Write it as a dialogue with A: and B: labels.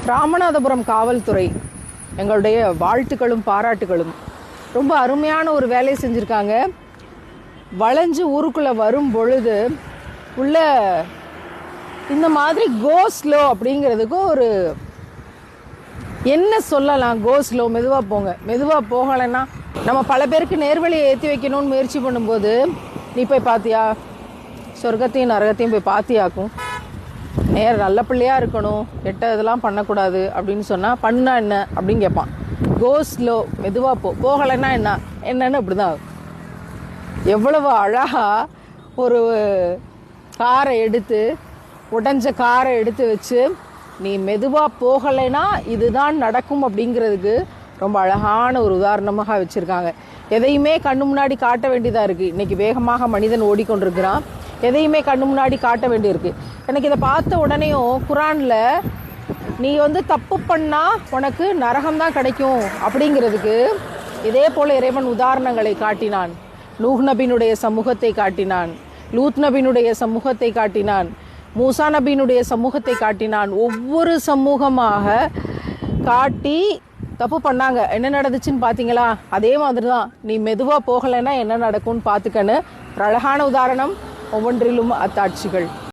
A: ராமநாதபுரம் காவல்துறை எங்களுடைய வாழ்த்துக்களும் பாராட்டுகளும். ரொம்ப அருமையான ஒரு வேலையை செஞ்சுருக்காங்க. வளைஞ்சு ஊருக்குள்ளே வரும் பொழுது உள்ள இந்த மாதிரி கோஸ்லோ அப்படிங்கிறதுக்கு ஒரு என்ன சொல்லலாம், கோஸ்லோ மெதுவாக போங்க, மெதுவாக போகலைன்னா நம்ம பல பேருக்கு நேர்வழியை ஏற்றி வைக்கணும்னு முயற்சி பண்ணும்போது நீ போய் பார்த்தியா, சொர்க்கத்தையும் நரகத்தையும் போய் பார்த்தியாக்கும், நல்ல பிள்ளையாக இருக்கணும், கெட்ட இதெல்லாம் பண்ணக்கூடாது அப்படின்னு சொன்னால் பண்ணா என்ன அப்படின்னு கேட்பான். கோஸ்லோ மெதுவாக போகலைன்னா என்னன்னு அப்படி தான். எவ்வளவு அழகாக ஒரு காரை எடுத்து, உடஞ்ச காரை எடுத்து வச்சு நீ மெதுவாக போகலைன்னா இதுதான் நடக்கும் அப்படிங்கிறதுக்கு ரொம்ப அழகான ஒரு உதாரணமாக வச்சுருக்காங்க. எதையுமே கண்ணு முன்னாடி காட்ட வேண்டியதாக இருக்குது. இன்றைக்கி வேகமாக மனிதன் ஓடிக்கொண்டிருக்கிறான். எதையுமே கண்ணு முன்னாடி காட்ட வேண்டியிருக்கு. எனக்கு இதை பார்த்த உடனேயும் குரானில் நீ தப்பு பண்ணால் உனக்கு நரகம்தான் கிடைக்கும் அப்படிங்கிறதுக்கு இதே போல் இறைவன் உதாரணங்களை காட்டினான். நூஹ் நபியினுடைய சமூகத்தை காட்டினான், லூத் நபியினுடைய சமூகத்தை காட்டினான், மூசா நபியினுடைய சமூகத்தை காட்டினான். ஒவ்வொரு சமூகமாக காட்டி தப்பு பண்ணாங்க, என்ன நடந்துச்சுன்னு பார்த்தீங்களா, அதே மாதிரி தான் நீ மெதுவாக போகலைன்னா என்ன நடக்கும்னு பார்த்துக்கன்னு ஒரு அழகான உதாரணம். ஒவ்வொன்றிலும் அத்தாட்சிகள்.